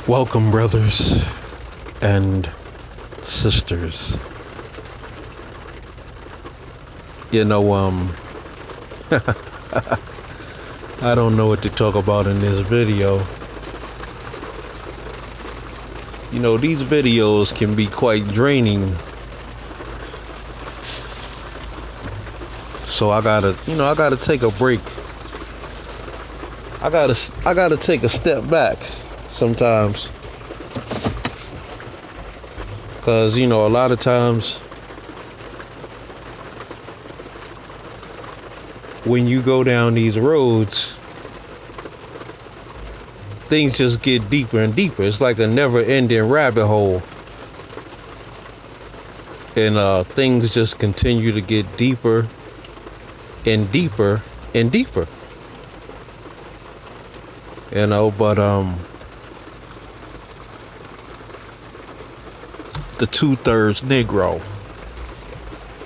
Welcome, brothers and sisters. You know, I don't know what to talk about in this video. You know, these videos can be quite draining. So I gotta take a break. I gotta take a step back sometimes. Cause, a lot of times when you go down these roads, things just get deeper and deeper. It's like a never-ending rabbit hole. And things just continue to get deeper and deeper and deeper. But the 2/3 Negro. I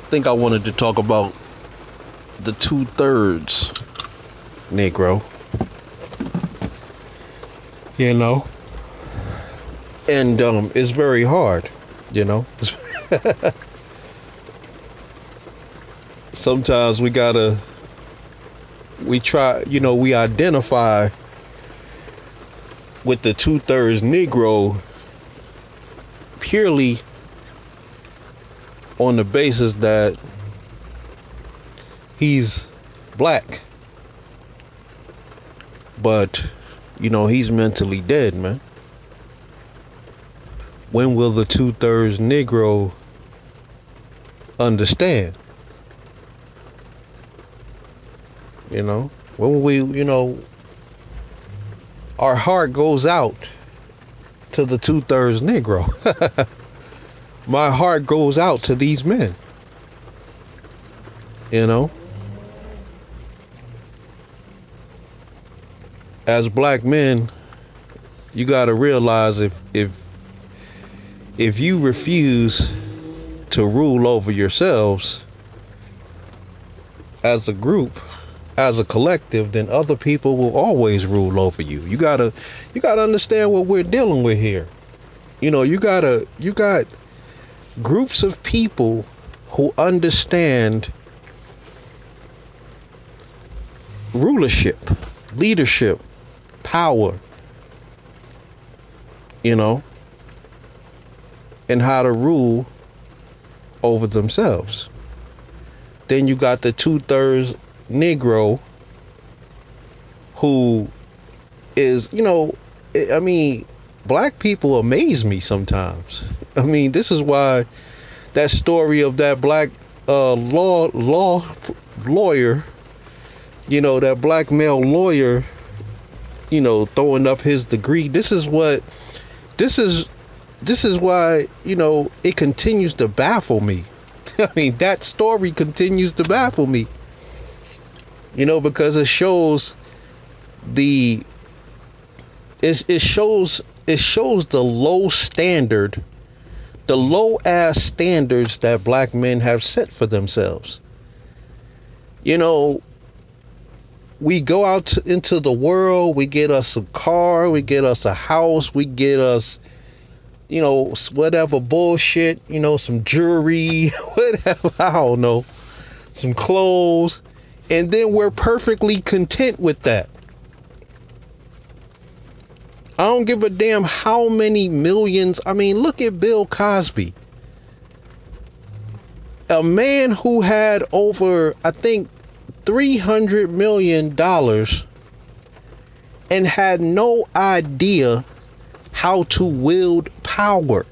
think I wanted to talk about the 2/3 Negro. And it's very hard, Sometimes we identify with the 2/3 Negro purely on the basis that he's black. But, he's mentally dead, man. When will the 2/3 Negro understand? When will our heart goes out to the 2/3 Negro. My heart goes out to these men. As black men, you gotta realize if you refuse to rule over yourselves as a group, as a collective, then other people will always rule over you. You gotta understand what we're dealing with here. You got groups of people who understand rulership, leadership, power, and how to rule over themselves. Then you got the 2/3 Negro who is, black people amaze me sometimes. This is why that story of that black lawyer, that black male lawyer, throwing up his degree. This is why, it continues to baffle me. That story continues to baffle me. Because it shows the low standard, the low ass standards that black men have set for themselves. We go out into the world, we get us a car, we get us a house, we get us, whatever bullshit, some jewelry, whatever, I don't know, some clothes. And then we're perfectly content with that. I don't give a damn how many millions. Look at Bill Cosby. A man who had over, I think, $300 million and had no idea how to wield power.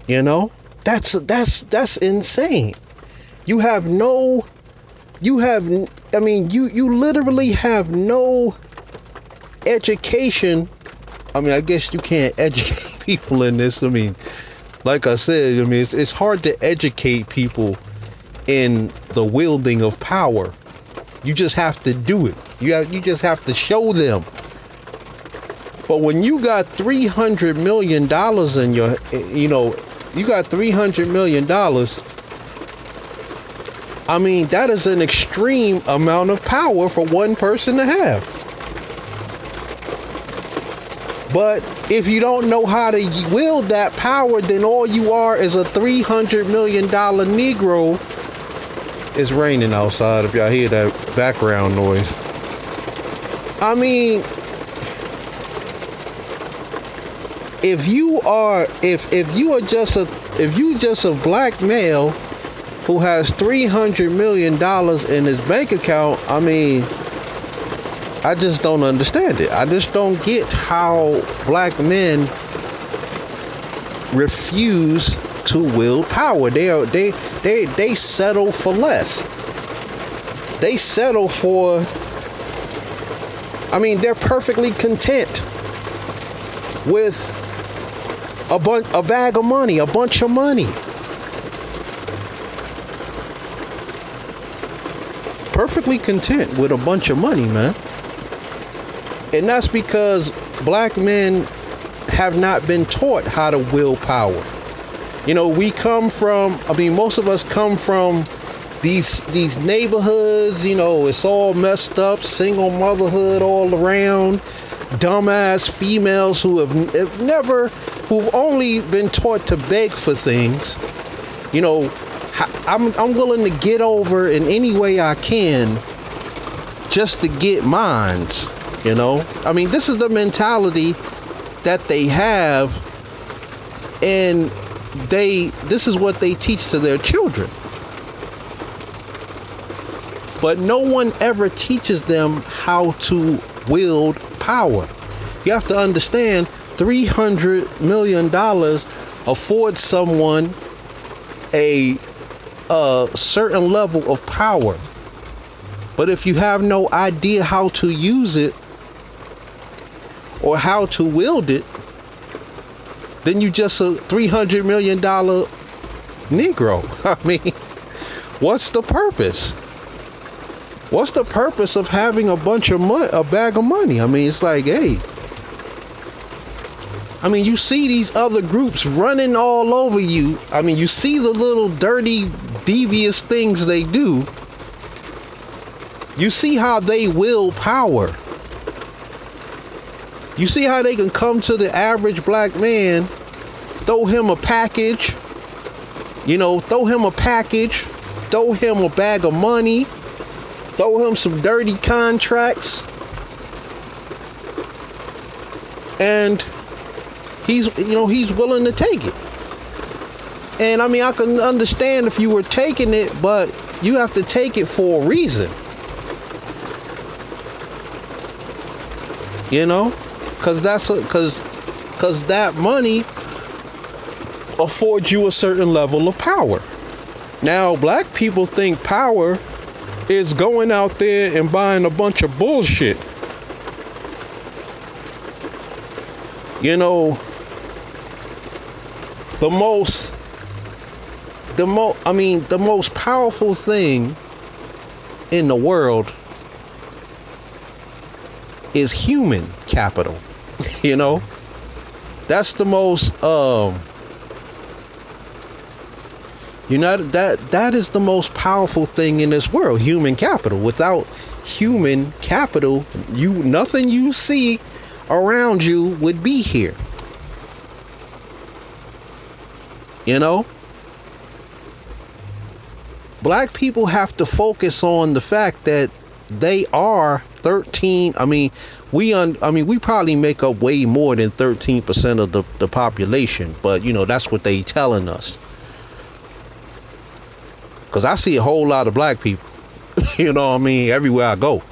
That's insane. You literally have no education. I guess you can't educate people in this. Like I said, it's hard to educate people in the wielding of power. You just have to do it. You just have to show them. But when you got $300 million in your, you got $300 million. That is an extreme amount of power for one person to have. But if you don't know how to wield that power, then all you are is a $300 million Negro. It's raining outside if y'all hear that background noise. I mean, if you just a black male who has $300 million in his bank account, I mean, I just don't understand it. I just don't get how black men refuse to wield power. They settle for less. They settle for, I mean, they're perfectly content with a bag of money, a bunch of money. Perfectly content with a bunch of money, man. And that's because black men have not been taught how to wield power. You know, most of us come from these neighborhoods, you know, it's all messed up, single motherhood all around, dumbass females who've only been taught to beg for things. You know, I'm willing to get over in any way I can just to get mines, you know. I mean, this is the mentality that they have, and this is what they teach to their children. But no one ever teaches them how to wield power. You have to understand, $300 million affords someone a certain level of power. But if you have no idea how to use it or how to wield it, then you just a $300 million Negro. I mean, what's the purpose? What's the purpose of having a bag of money? I mean, it's like, hey, I mean, you see these other groups running all over you. I mean, you see the little dirty, devious things they do. You see how they will power. You see how they can come to the average black man, throw him a package, throw him a bag of money, throw him some dirty contracts, and he's willing to take it. And I mean, I can understand if you were taking it, but you have to take it for a reason. Because that money affords you a certain level of power. Now, black people think power is going out there and buying a bunch of bullshit. The most powerful thing in the world is human capital. That's the most that is the most powerful thing in this world, human capital. Without human capital, nothing you see around you would be here. Black people have to focus on the fact that they are 13. We probably make up way more than 13% of the population, but that's what they telling us. Because I see a whole lot of black people, everywhere I go.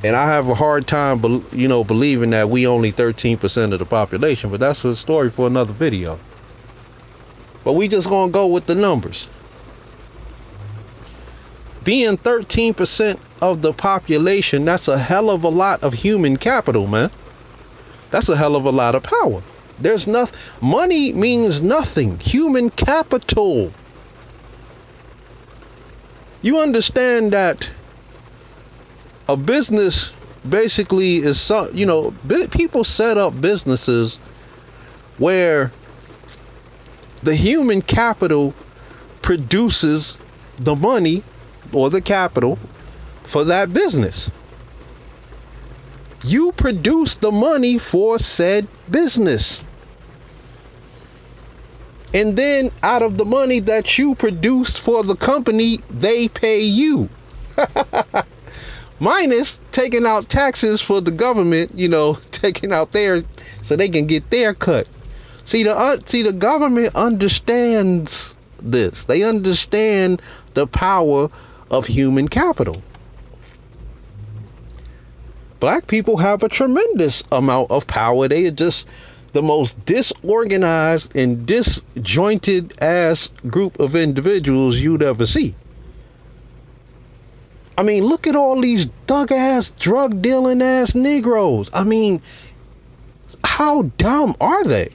And I have a hard time, believing that we only 13% of the population, but that's a story for another video. But we just gonna go with the numbers. Being 13% of the population, that's a hell of a lot of human capital, man. That's a hell of a lot of power. Money means nothing. Human capital. You understand that a business basically is, people set up businesses where the human capital produces the money or the capital for that business. You produce the money for said business. And then out of the money that you produced for the company, they pay you. Minus taking out taxes for the government, taking out their, so they can get their cut. See, the government understands this. They understand the power of human capital. Black people have a tremendous amount of power. They are just the most disorganized and disjointed ass group of individuals you'd ever see. I mean, look at all these thug ass, drug dealing ass Negroes. I mean, how dumb are they?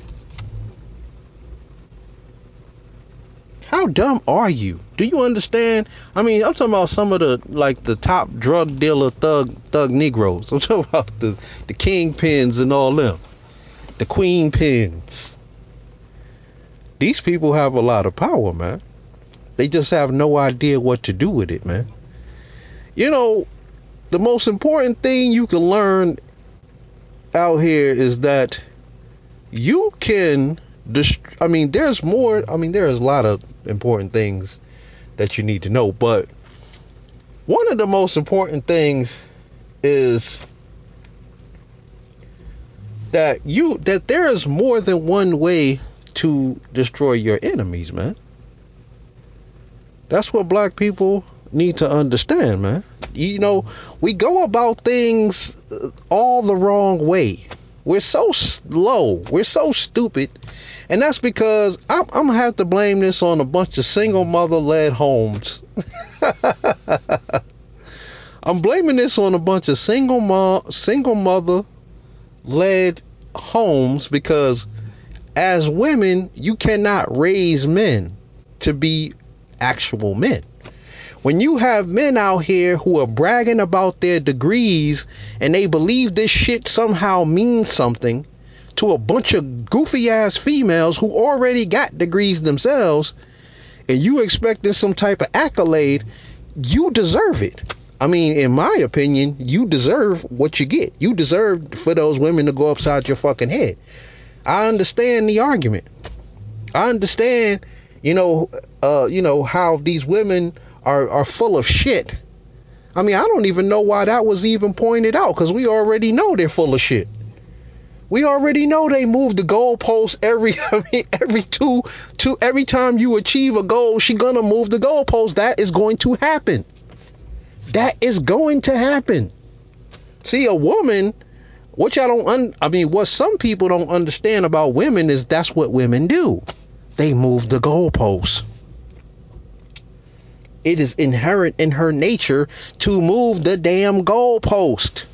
How dumb are you? Do you understand? I mean, I'm talking about some of the top drug dealer thug Negroes. I'm talking about the kingpins and all them. The queen pins. These people have a lot of power, man. They just have no idea what to do with it, man. The most important thing you can learn out here is that you can there's a lot of important things that you need to know, but one of the most important things is that there is more than one way to destroy your enemies, man. That's what black people need to understand, man. We go about things all the wrong way. We're so slow. We're so stupid. And that's because I'm going to have to blame this on a bunch of single mother-led homes. I'm blaming this on a bunch of single mother-led homes because as women, you cannot raise men to be actual men. When you have men out here who are bragging about their degrees and they believe this shit somehow means something to a bunch of goofy ass females who already got degrees themselves, and you expecting some type of accolade, you deserve it. I mean, in my opinion, you deserve what you get. You deserve for those women to go upside your fucking head. I understand the argument. I understand, how these women are full of shit. I mean, I don't even know why that was even pointed out, because we already know they're full of shit. We already know they move the goalposts every time you achieve a goal, she gonna move the goalposts. That is going to happen. That is going to happen. See, a woman, what some people don't understand about women is that's what women do. They move the goalposts. It is inherent in her nature to move the damn goalpost.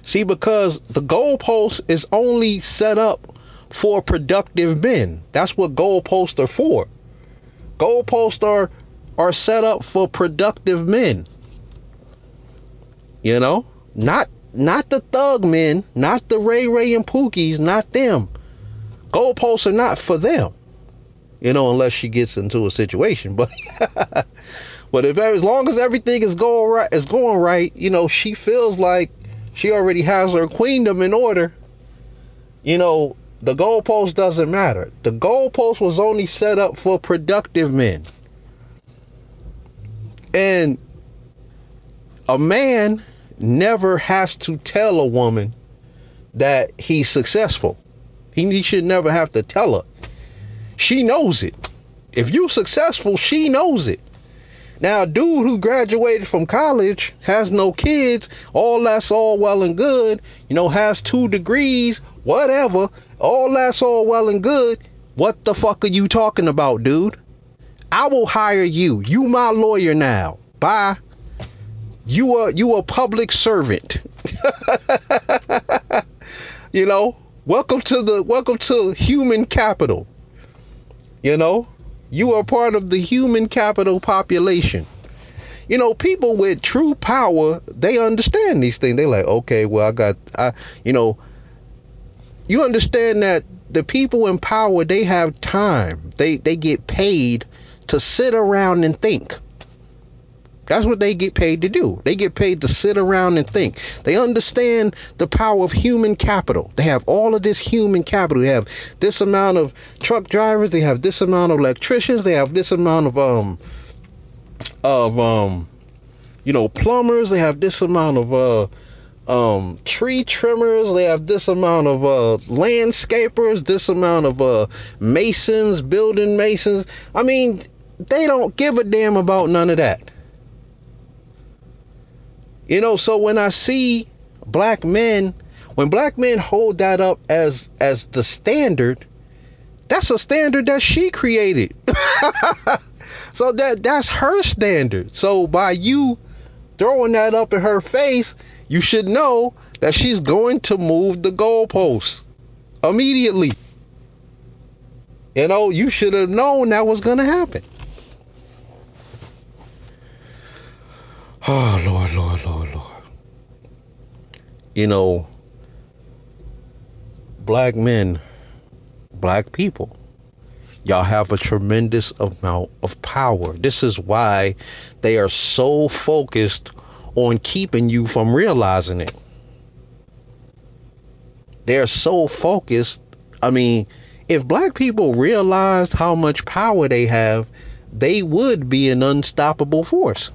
See, because the goalpost is only set up for productive men. That's what goalposts are for. Goalposts are set up for productive men. Not the thug men, not the Ray and Pookies, not them. Goalposts are not for them, unless she gets into a situation. But as long as everything is going right, she feels like she already has her queendom in order. The goalpost doesn't matter. The goalpost was only set up for productive men. And a man never has to tell a woman that he's successful. He should never have to tell her. She knows it. If you're successful, she knows it. Now, a dude who graduated from college, has no kids, that's all well and good, has 2 degrees, whatever, that's all well and good. What the fuck are you talking about, dude? I will hire you. You my lawyer now. Bye. You a public servant. Welcome to human capital. You are part of the human capital population. People with true power, they understand these things. They like, okay, well, you understand that the people in power, they have time. They get paid to sit around and think. That's what they get paid to do. They get paid to sit around and think. They understand the power of human capital. They have all of this human capital. They have this amount of truck drivers. They have this amount of electricians. They have this amount of plumbers. They have this amount of tree trimmers. They have this amount of landscapers. This amount of masons, building masons. I mean, they don't give a damn about none of that. So when I see black men, when black men hold that up as the standard, that's a standard that she created. So that's her standard. So by you throwing that up in her face, you should know that she's going to move the goalposts immediately. You should have known that was going to happen. Oh, Lord. Black men, black people, y'all have a tremendous amount of power. This is why they are so focused on keeping you from realizing it. They're so focused. I mean, if black people realized how much power they have, they would be an unstoppable force.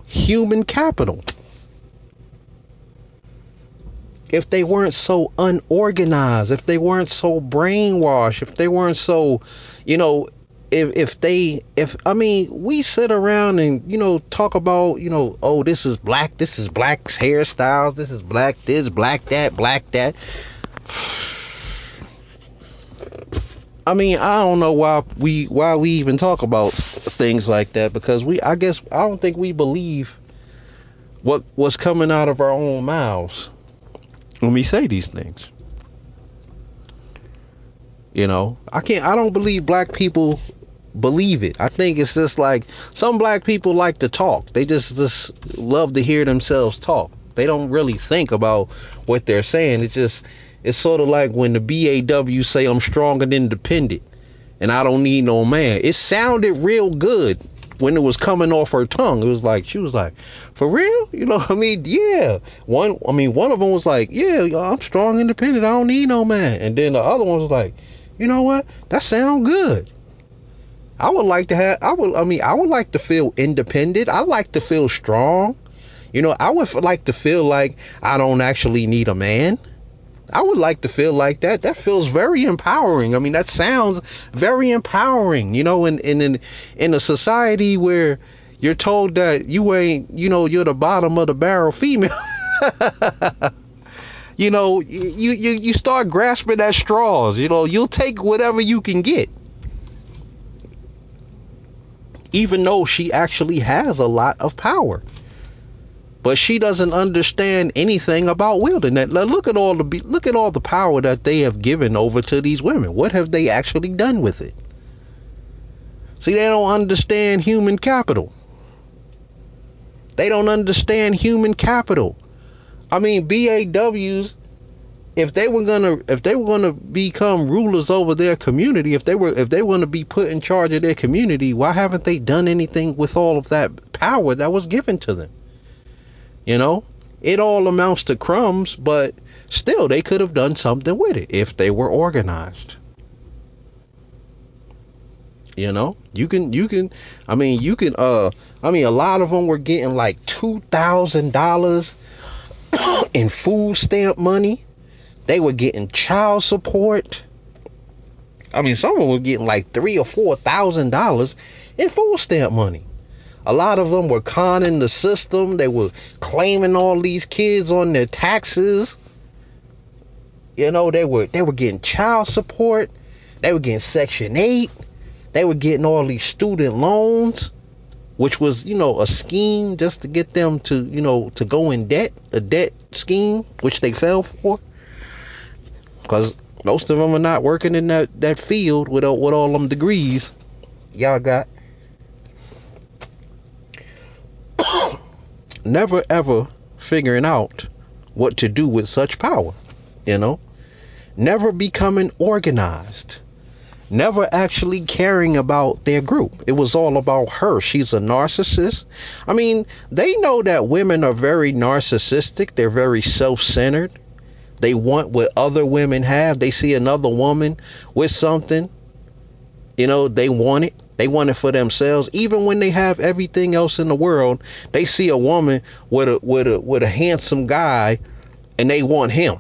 Human capital. If they weren't so unorganized, if they weren't so brainwashed, if they weren't so, we sit around and, talk about, oh, this is black hairstyles, this is black this, black that. I mean, I don't know why we even talk about things like that, because I don't think we believe what's coming out of our own mouths when we say these things. I don't believe black people believe it. I think it's just like some black people like to talk. They just love to hear themselves talk. They don't really think about what they're saying. It's sort of like when the BAW say I'm strong and independent and I don't need no man. It sounded real good when it was coming off her tongue. It was like, she was like, for real? Yeah. One of them was like, yeah, I'm strong, independent. I don't need no man. And then the other one was like, you know what? That sounds good. I would like to feel independent. I like to feel strong. I would like to feel like I don't actually need a man. I would like to feel like that. That feels very empowering. That sounds very empowering, in a society where you're told that you ain't, you're the bottom of the barrel female. You start grasping at straws. You'll take whatever you can get. Even though she actually has a lot of power. But she doesn't understand anything about wielding that. Look at all the power that they have given over to these women. What have they actually done with it? See, they don't understand human capital. They don't understand human capital. BAWs, if they were gonna become rulers over their community, if they were gonna be put in charge of their community, why haven't they done anything with all of that power that was given to them? It all amounts to crumbs, but still they could have done something with it if they were organized. A lot of them were getting like $2,000 in food stamp money. They were getting child support. Some of them were getting like $3,000 or $4,000 in food stamp money. A lot of them were conning the system. They were claiming all these kids on their taxes. They were getting child support. They were getting Section 8. They were getting all these student loans, which was, a scheme just to get them to, to go in debt, a debt scheme, which they fell for. Because most of them are not working in that field with all them degrees y'all got. Never ever figuring out what to do with such power, never becoming organized, never actually caring about their group. It was all about her. She's a narcissist. I mean, they know that women are very narcissistic. They're very self-centered. They want what other women have. They see another woman with something, they want it. They want it for themselves. Even when they have everything else in the world, they see a woman with a handsome guy and they want him.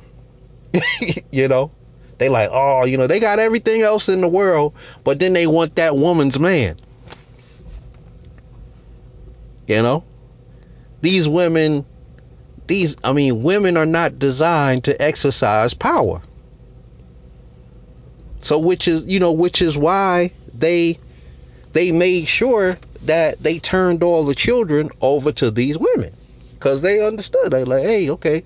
They like, oh, they got everything else in the world, but then they want that woman's man. These women, women are not designed to exercise power. So which is why they made sure that they turned all the children over to these women, because they understood. They like, hey, okay,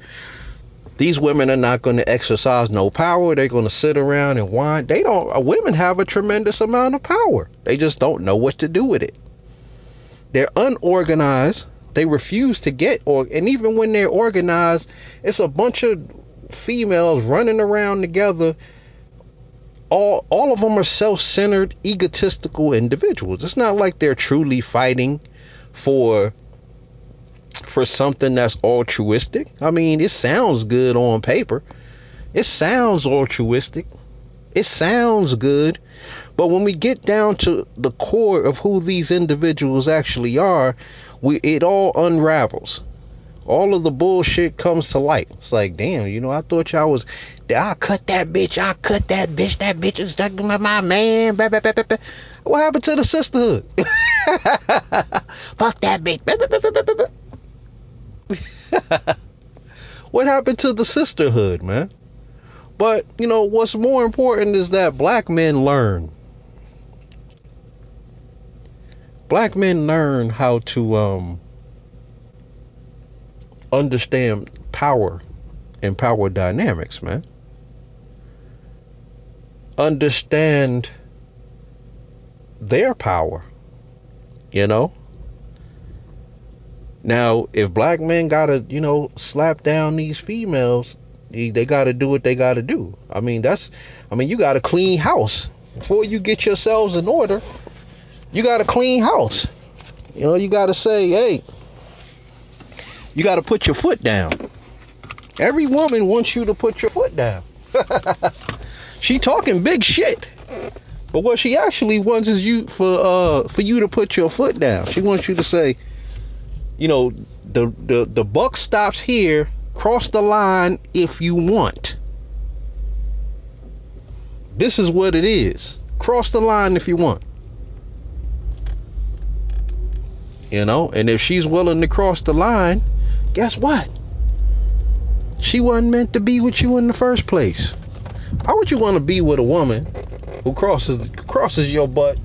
these women are not going to exercise no power. They're going to sit around and whine. Women have a tremendous amount of power. They just don't know what to do with it. They're unorganized. They refuse to and even when they're organized, it's a bunch of females running around together. All of them are self-centered, egotistical individuals. It's not like they're truly fighting for something that's altruistic. It sounds good on paper. It sounds altruistic. It sounds good. But when we get down to the core of who these individuals actually are, it all unravels. All of the bullshit comes to light. It's like, damn, I thought y'all was, I'll cut that bitch. That bitch is stuck with my man. Blah, blah, blah, blah. What happened to the sisterhood? Fuck that bitch. What happened to the sisterhood, man? But, what's more important is that black men learn. Black men learn how to understand power and power dynamics, man. Understand their power, Now, if black men gotta, slap down these females, they gotta do what they gotta do. You gotta clean house before you get yourselves in order. You gotta clean house. You gotta say, hey, you gotta put your foot down. Every woman wants you to put your foot down. She talking big shit, but what she actually wants is for you to put your foot down. She wants you to say, the buck stops here. Cross the line if you want. This is what it is. Cross the line if you want. And if she's willing to cross the line, guess what? She wasn't meant to be with you in the first place. Why would you want to be with a woman who crosses your butt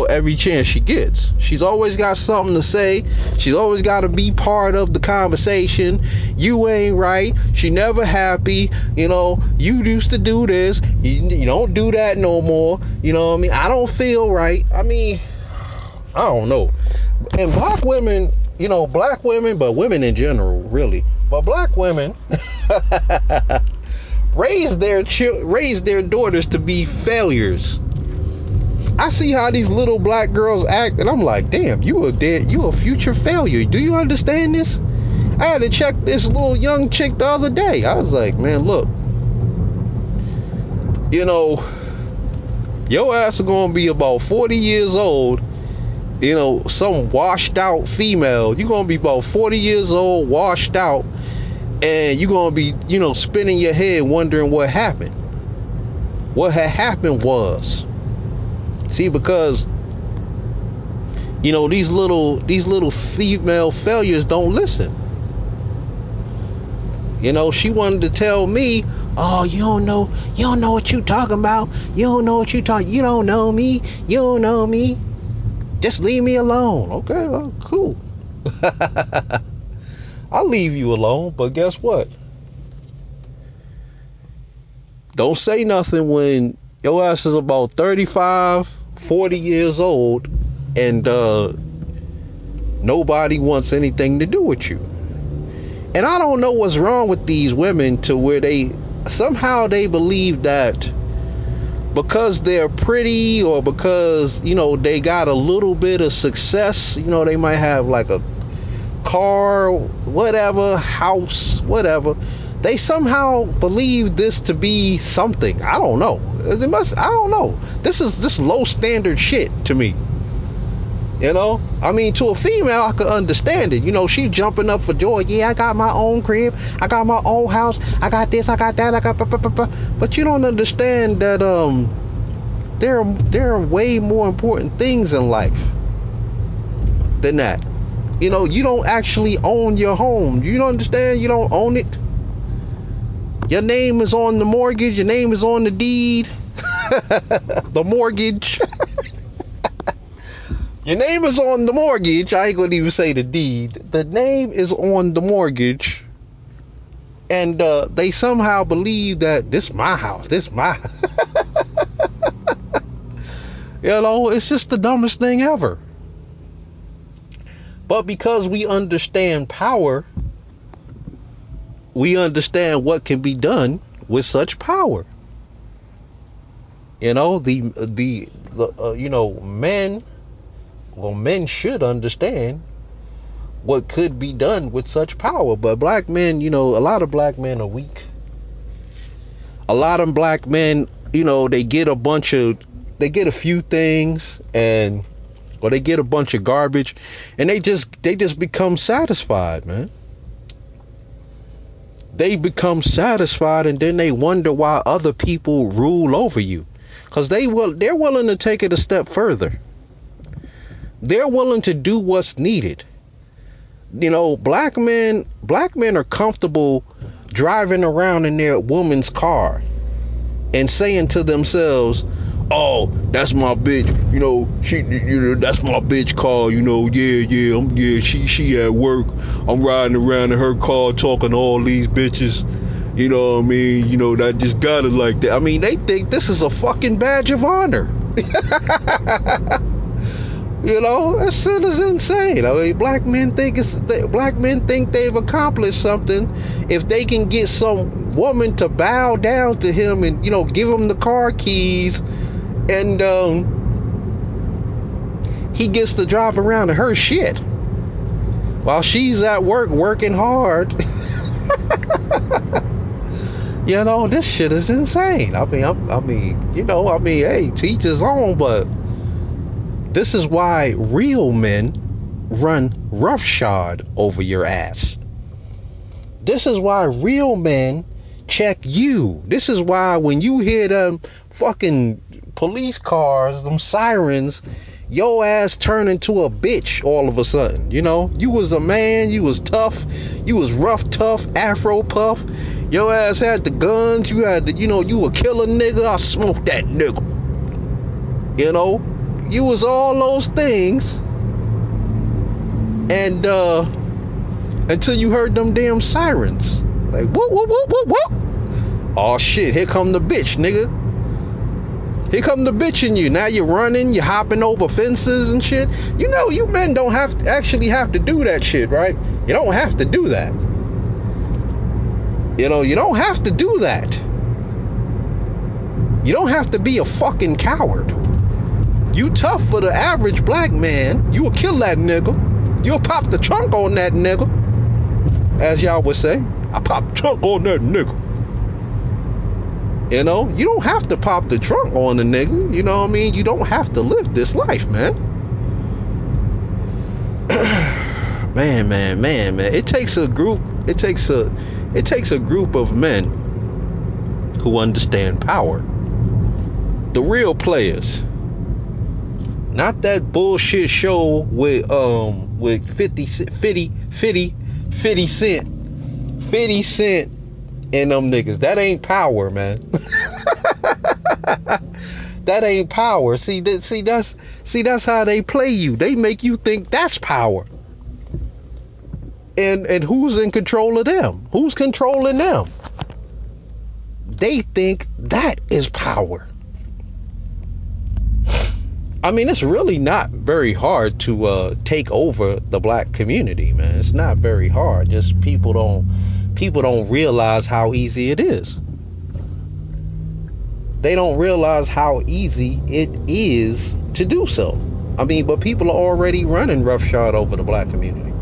every chance she gets? She's always got something to say. She's always got to be part of the conversation. You ain't right. She never happy. You used to do this. You don't do that no more. I don't feel right. I don't know. And black women, but women in general, really. But black women raise their daughters to be failures. I see how these little black girls act, and I'm like, damn, you a future failure. Do you understand this? I had to check this little young chick the other day. I was like, man, look, your ass is gonna be about 40 years old. Some washed out female. You're gonna be about 40 years old, washed out, and you're gonna be, spinning your head wondering what happened. What had happened was, see, because these little female failures don't listen. She wanted to tell me, oh, you don't know what you talking about. You don't know me. Just leave me alone. Okay, well, cool. I'll leave you alone, but guess what? Don't say nothing when your ass is about 35, 40 years old, and nobody wants anything to do with you. And I don't know what's wrong with these women to where they somehow they believe that because they're pretty, or because, they got a little bit of success, they might have like a car, whatever, house, whatever, they somehow believe this to be something. I don't know. I don't know. This is this low standard shit to me. I mean, to a female, I could understand it. She jumping up for joy. Yeah, I got my own crib. I got my own house. I got this. I got that. I got. But you don't understand that there are way more important things in life than that. You don't actually own your home. You don't understand? You don't own it. Your name is on the mortgage. Your name is on the deed. The mortgage. Your name is on the mortgage. I ain't gonna even say the deed. The name is on the mortgage. And they somehow believe that this is my house. This is my it's just the dumbest thing ever. But because we understand power, we understand what can be done with such power. Men should understand what could be done with such power. But black men, a lot of black men are weak. A lot of black men, they get a few things, or they get a bunch of garbage, and they just become satisfied, man. They become satisfied, and then they wonder why other people rule over you, because they're willing to take it a step further. They're willing to do what's needed. Black men are comfortable driving around in their woman's car and saying to themselves, "Oh, that's my bitch. That's my bitch car. She at work. I'm riding around in her car talking to all these bitches. You know what I mean? That just got it like that." I mean, they think this is a fucking badge of honor. That shit is insane. I mean, black men think they've accomplished something if they can get some woman to bow down to him and give him the car keys, and he gets to drive around in her shit while she's at work working hard. This shit is insane. I mean, hey, teach his own, but this is why real men run roughshod over your ass. This is why real men check you. This is why when you hear them fucking police cars, them sirens, your ass turn into a bitch all of a sudden. You was a man, you was tough, you was rough, tough, afro puff. Your ass had the guns, you had the, you would kill a nigga, I smoked that nigga. You was all those things, and until you heard them damn sirens, like whoop whoop whoop whoop whoop. Oh shit! Here come the bitch, nigga. Here come the bitch in you. Now you're running, you're hopping over fences and shit. You men don't have to do that shit, right? You don't have to do that. You don't have to do that. You don't have to be a fucking coward. You tough for the average black man. You will kill that nigga. You'll pop the trunk on that nigga. As y'all would say. I pop the trunk on that nigga. You don't have to pop the trunk on the nigga. You know what I mean? You don't have to live this life, man. man. It takes a group of men who understand power. The real players. Not that bullshit show with 50 Cent and them niggas. That ain't power, man. That ain't power. See that's how they play you. They make you think that's power. And who's in control of them? Who's controlling them? They think that is power. I mean, it's really not very hard to take over the black community, man. It's not very hard. Just people don't realize how easy it is. they don't realize how easy it is to do so. I mean, but people are already running roughshod over the black community.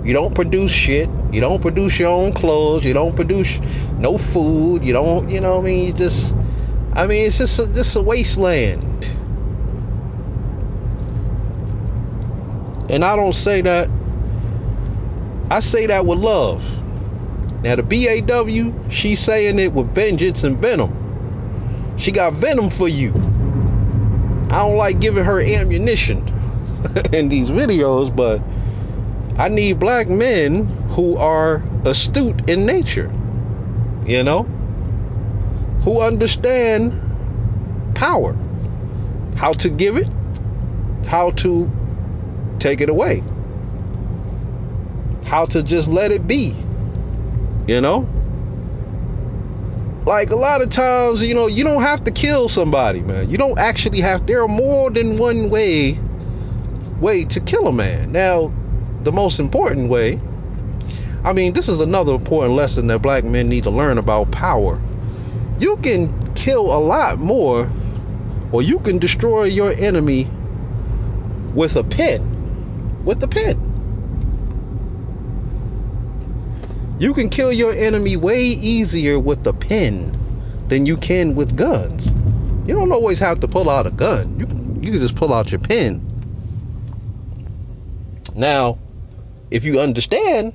You don't produce shit. You don't produce your own clothes. You don't produce no food. You don't, you know what I mean? You just, I mean, it's just a wasteland. And I don't say that. I say that with love. Now the BAW, she's saying it with vengeance and venom. She got venom for you. I don't like giving her ammunition in these videos, but I need black men who are astute in nature, you know, who understand power, how to give it, how to take it away, how to just let it be, you know. Like a lot of times, you know, you don't have to kill somebody, man. You don't actually have. There are more than one way to kill a man. Now, the most important way, I mean, this is another important lesson that black men need to learn about power. You can kill a lot more, or you can destroy your enemy with a pen. With a pen. You can kill your enemy way easier with a pen than you can with guns. You don't always have to pull out a gun. You can just pull out your pen. Now, if you understand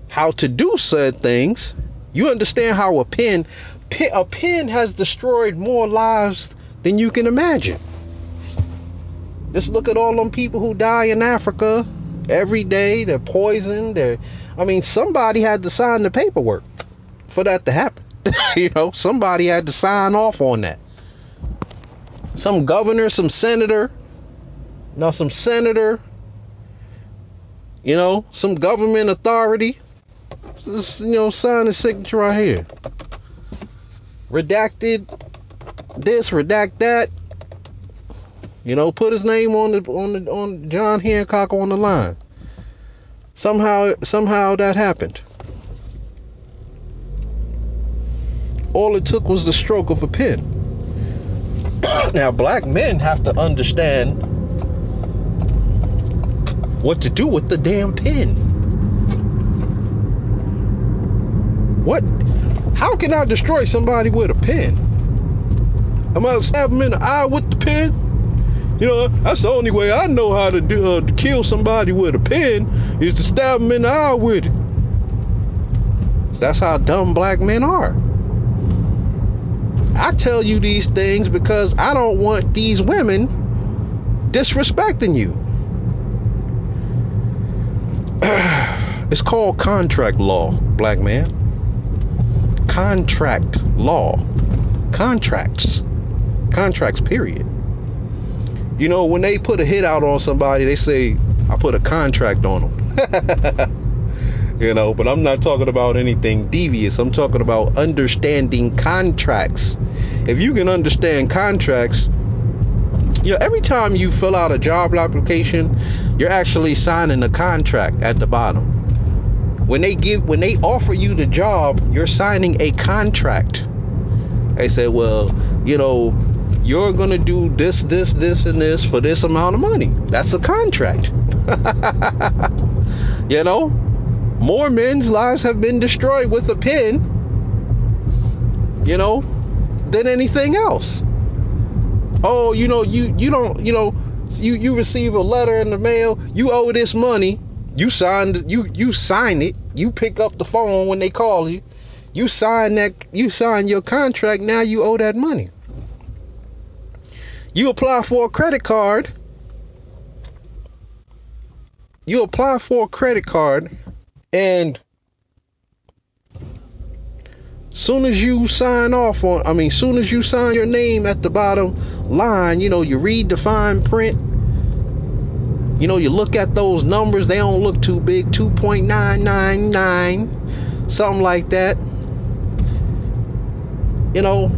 how to do said things, you understand how a pen has destroyed more lives than you can imagine. Just look at all them people who die in Africa every day. They're poisoned. I mean, somebody had to sign the paperwork for that to happen. You know, somebody had to sign off on that. Some governor, some senator, you know, some government authority, just, you know, sign the signature right here. Redacted this, redact that. You know, put his name on John Hancock on the line. Somehow that happened. All it took was the stroke of a pen. Now, black men have to understand what to do with the damn pen. How can I destroy somebody with a pen? I'm gonna stab him in the eye with the pen? You know, that's the only way I know how to kill somebody with a pen, is to stab them in the eye with it. That's how dumb black men are. I tell you these things because I don't want these women disrespecting you. It's called contract law, black man. Contract law. Contracts, period. You know, when they put a hit out on somebody, they say, I put a contract on them. You know, but I'm not talking about anything devious. I'm talking about understanding contracts. If you can understand contracts, you know, every time you fill out a job application, you're actually signing a contract at the bottom. When they offer you the job, you're signing a contract. They say, well, you know, you're going to do this, and this for this amount of money. That's a contract. You know, more men's lives have been destroyed with a pen, you know, than anything else. Oh, you know, you don't, you know, you receive a letter in the mail, you owe this money, you sign it, you pick up the phone when they call you, you sign your contract, now you owe that money. You apply for a credit card. And soon as you sign your name at the bottom line, you know, you read the fine print. You know, you look at those numbers, they don't look too big, 2.999, something like that. You know,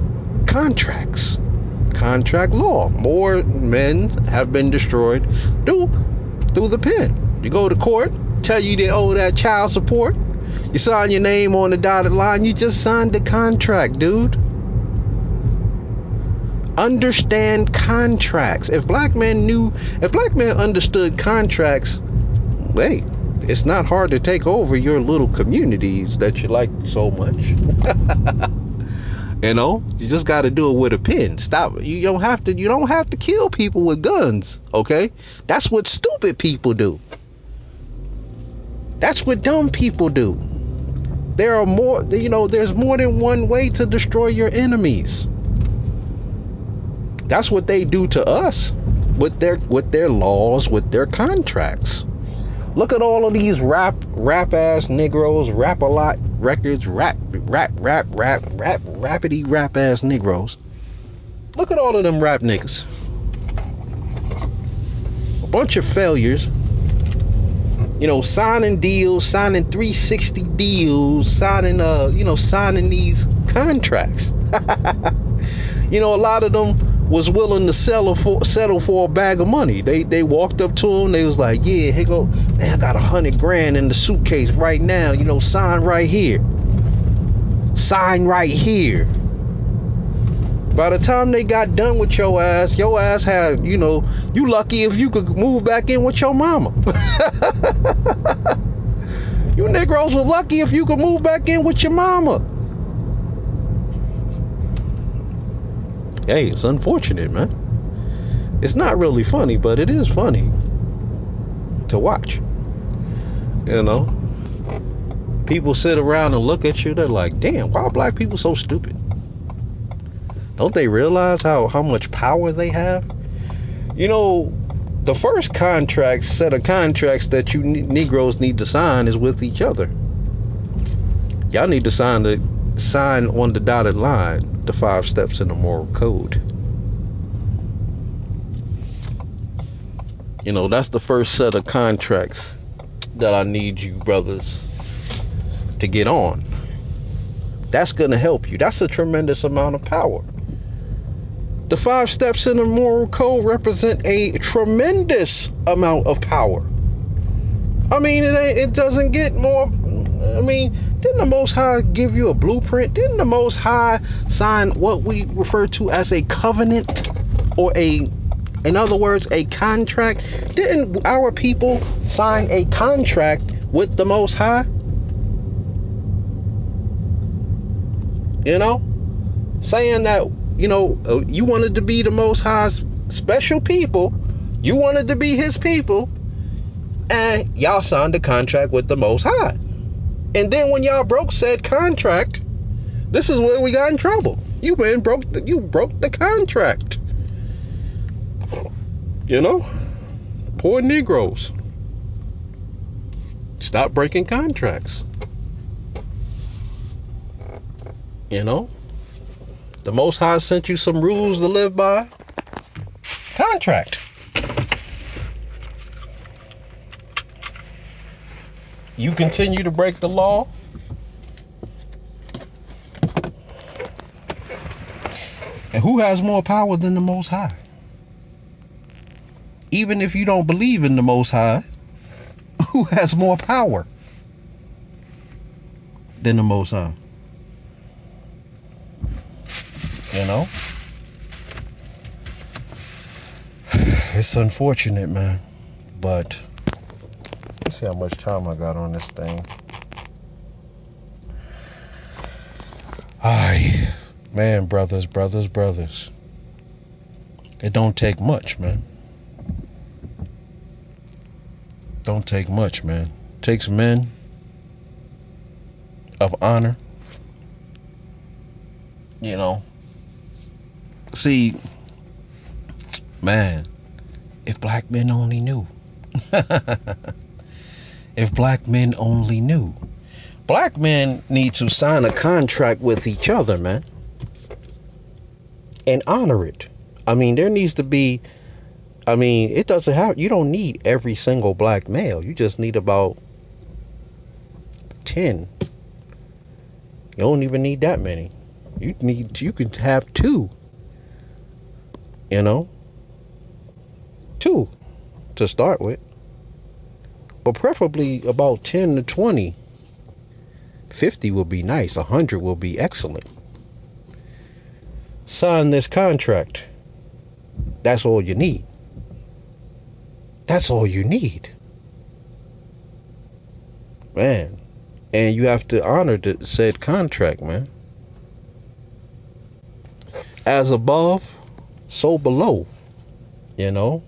contracts. Contract law. More men have been destroyed through the pen. You go to court, tell you they owe that child support. You sign your name on the dotted line. You just signed the contract, dude. Understand contracts. If black men understood contracts, hey, it's not hard to take over your little communities that you like so much. You know, you just got to do it with a pen. Stop. You don't have to kill people with guns, okay? That's what stupid people do. That's what dumb people do. There's more than one way to destroy your enemies. That's what they do to us with their laws, with their contracts. Look at all of these rap ass Negroes, rap a lot records, rapidy rap ass Negroes. Look at all of them rap niggas. A bunch of failures. You know, signing deals, signing 360 deals, signing these contracts. You know, a lot of them was willing to settle for a bag of money. They walked up to him. They was like, yeah, here go, man, I got $100,000 in the suitcase right now. You know, sign right here. Sign right here. By the time they got done with your ass had, you lucky if you could move back in with your mama. You Negroes were lucky if you could move back in with your mama. Hey, it's unfortunate, man. It's not really funny, but it is funny to watch. You know, people sit around and look at you. They're like, damn, why are black people so stupid? Don't they realize how much power they have? You know, the first set of contracts that you Negroes need to sign is with each other. Y'all need to sign on the dotted line, the 5 steps in the moral code. You know, that's the first set of contracts that I need you brothers to get on. That's going to help you. That's a tremendous amount of power. The 5 steps in the moral code represent a tremendous amount of power. I mean, it doesn't get more. I mean, didn't the Most High give you a blueprint? Didn't the Most High sign what we refer to as a covenant, or in other words, a contract? Didn't our people sign a contract with the Most High? You know, saying that, you wanted to be the Most High's special people. You wanted to be his people. And y'all signed a contract with the Most High. And then when y'all broke said contract, this is where we got in trouble. You broke the contract. You know? Poor Negroes. Stop breaking contracts. You know? The Most High sent you some rules to live by. Contract. You continue to break the law. And who has more power than the Most High? Even if you don't believe in the Most High, who has more power than the Most High? You know? It's unfortunate, man. But let's see how much time I got on this thing. Man, brothers. It don't take much, man. Don't take much, man. It takes men of honor. You know. See, man, if black men only knew. If black men only knew. Black men need to sign a contract with each other, man. And honor it. I mean, there needs to be, it doesn't have, you don't need every single black male. You just need about 10. You don't even need that many. You can have 2. 2 to start with. But preferably about 10 to 20. 50 will be nice. 100 will be excellent. sign this contract. That's all you need. That's all you need, man. And you have to honor the said contract, man. As above, so below. You know,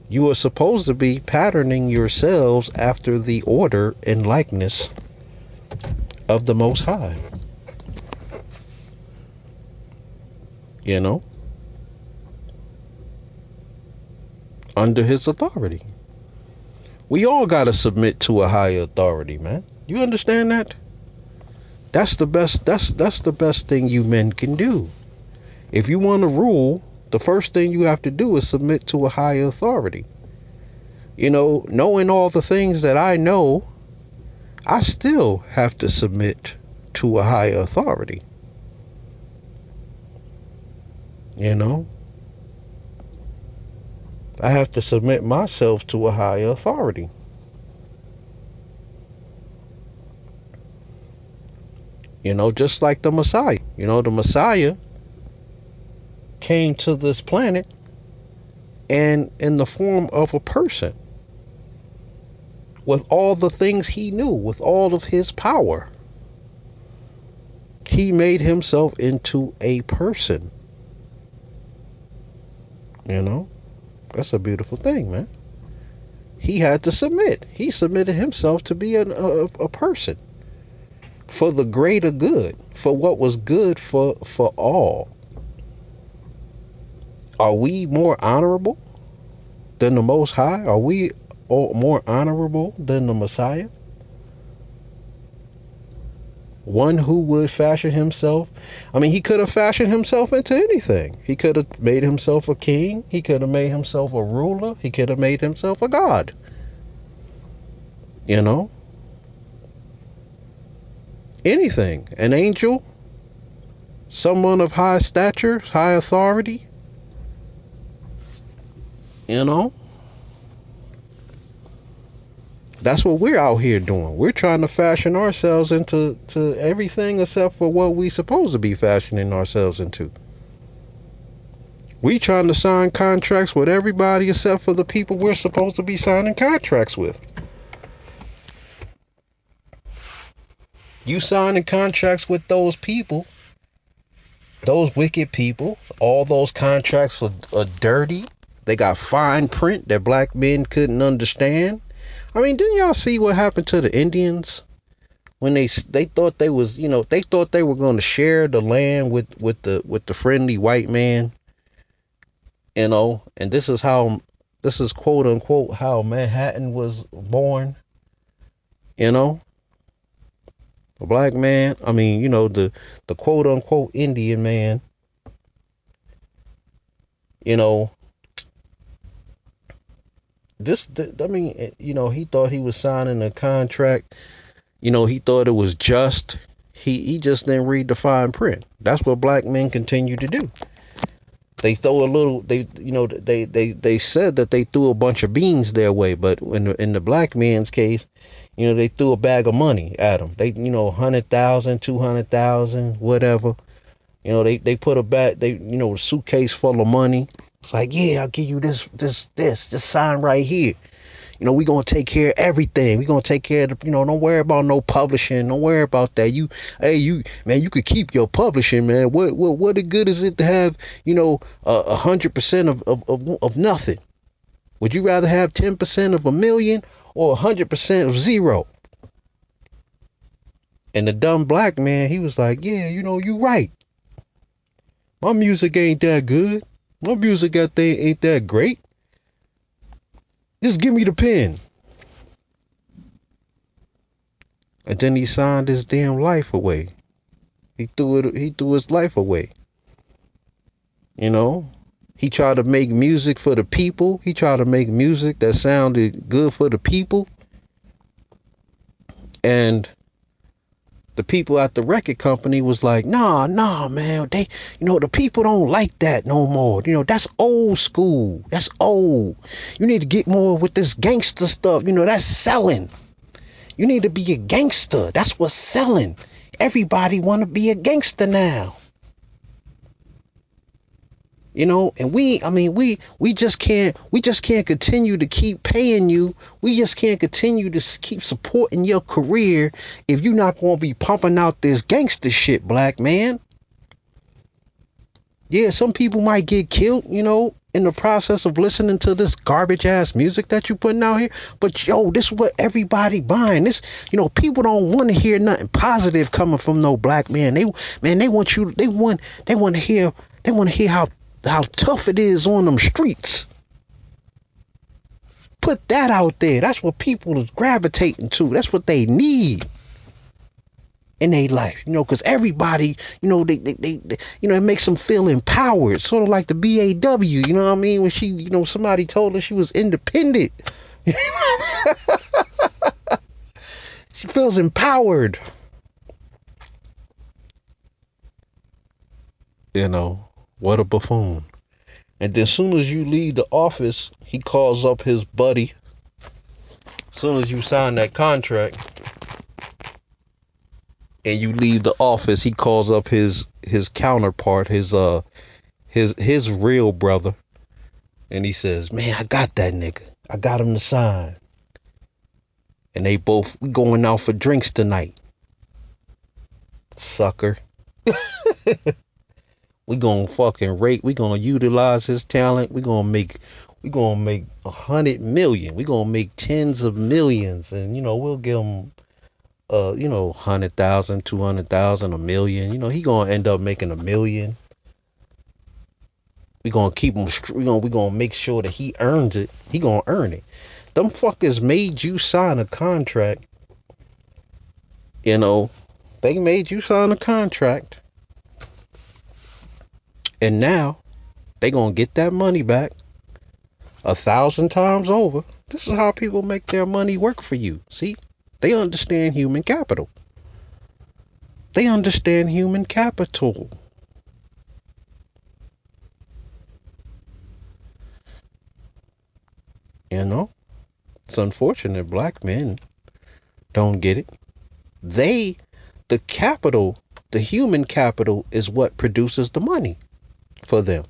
you are supposed to be patterning yourselves after the order and likeness of the Most High. You know, under his authority. We all got to submit to a higher authority, man. You understand that? That's the best thing you men can do. If you want to rule, the first thing you have to do is submit to a higher authority. You know, knowing all the things that I know, I still have to submit to a higher authority. You know, I have to submit myself to a higher authority. You know, just like the Messiah. You know, the Messiah came to this planet and in the form of a person with all the things he knew, with all of his power. He made himself into a person. You know, that's a beautiful thing, man. He had to submit. He submitted himself to be a person for the greater good, for what was good for all. Are we more honorable than the Most High? Are we more honorable than the Messiah? One who would fashion himself. I mean, he could have fashioned himself into anything. He could have made himself a king. He could have made himself a ruler. He could have made himself a god. You know? Anything. An angel. Someone of high stature, high authority. You know? That's what we're out here doing. We're trying to fashion ourselves into everything except for what we supposed to be fashioning ourselves into. We trying to sign contracts with everybody except for the people we're supposed to be signing contracts with. You signing contracts with those people, those wicked people. All those contracts are dirty. They got fine print that black men couldn't understand. I mean, didn't y'all see what happened to the Indians when they thought they was, you know, they thought they were going to share the land with the friendly white man, you know, and this is quote unquote how Manhattan was born, you know, a black man. I mean, you know, the quote unquote Indian man, you know. I mean, you know, he thought he was signing a contract. You know, he thought it was just. He just didn't read the fine print. That's what black men continue to do. They throw a little. They said that they threw a bunch of beans their way, but in the black man's case, you know, they threw a bag of money at them. They, you know, 100,000, 200,000, whatever. You know, they put a bag. A suitcase full of money. It's like, yeah, I'll give you this, just sign right here. You know, we're going to take care of everything. We're going to take care of, don't worry about no publishing. Don't worry about that. You could keep your publishing, man. What good is it to have, 100% of nothing? Would you rather have 10% of a million or 100% of zero? And the dumb black man, he was like, yeah, you right. My music ain't that good. My music ain't that great. Just give me the pen. And then he signed his damn life away. He threw his life away. You know? He tried to make music for the people. He tried to make music that sounded good for the people. And the people at the record company was like, nah, man, the people don't like that no more. That's old school. That's old. You need to get more with this gangster stuff. That's selling. You need to be a gangster. That's what's selling. Everybody want to be a gangster now. And we just can't continue to keep paying you. We just can't continue to keep supporting your career if you're not going to be pumping out this gangster shit, black man. Yeah, some people might get killed, in the process of listening to this garbage ass music that you putting out here. But yo, this is what everybody buying. This, people don't want to hear nothing positive coming from no black man. They want to hear how tough it is on them streets. Put that out there. That's what people is gravitating to. That's what they need in their life, because everybody, they it makes them feel empowered, sort of like the BAW, you know what I mean? When she, somebody told her she was independent. She feels empowered. What a buffoon. And then as soon as you leave the office, he calls up his buddy. As soon as you sign that contract and you leave the office, he calls up his counterpart, his real brother, and he says, "Man, I got that nigga. I got him to sign. And they both going out for drinks tonight. Sucker." We gonna fucking rate. We gonna utilize his talent. We gonna make 100 million. We gonna make tens of millions, and we'll give him 100,000, 200,000, a million. He gonna end up making $1 million. We gonna keep him. We gonna make sure that he earns it. He gonna earn it. Them fuckers made you sign a contract. They made you sign a contract. And now they gonna get that money back 1,000 times over. This is how people make their money work for you. See, they understand human capital. They understand human capital. It's unfortunate black men don't get it. The capital, the human capital, is what produces the money for them.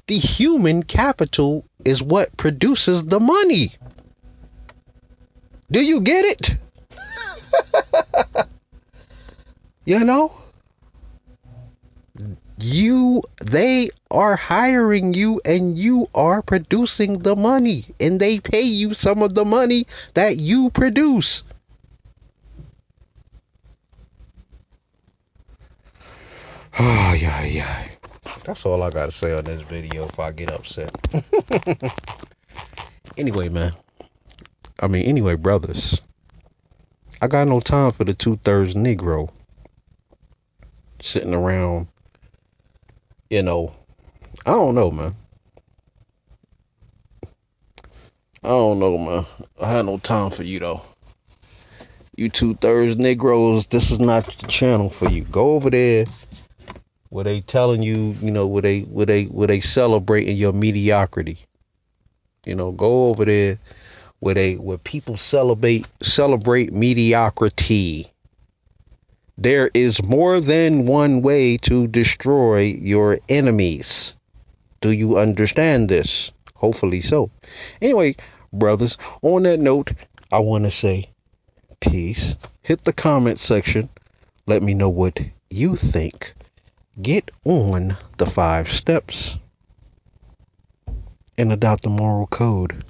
The human capital is what produces the money. Do you get it? They are hiring you and you are producing the money, and they pay you some of the money that you produce. Oh, yeah. That's all I gotta say on this video if I get upset. Anyway, brothers, I got no time for the 2/3 Negro sitting around, I don't know, man. I had no time for you, though. You 2/3 Negroes, this is not the channel for you. Go over there where they telling you, where they celebrating your mediocrity. Go over there where people celebrate mediocrity. There is more than one way to destroy your enemies. Do you understand this? Hopefully so. Anyway, brothers, on that note, I want to say peace. Hit the comment section. Let me know what you think. Get on the 5 steps and adopt the moral code.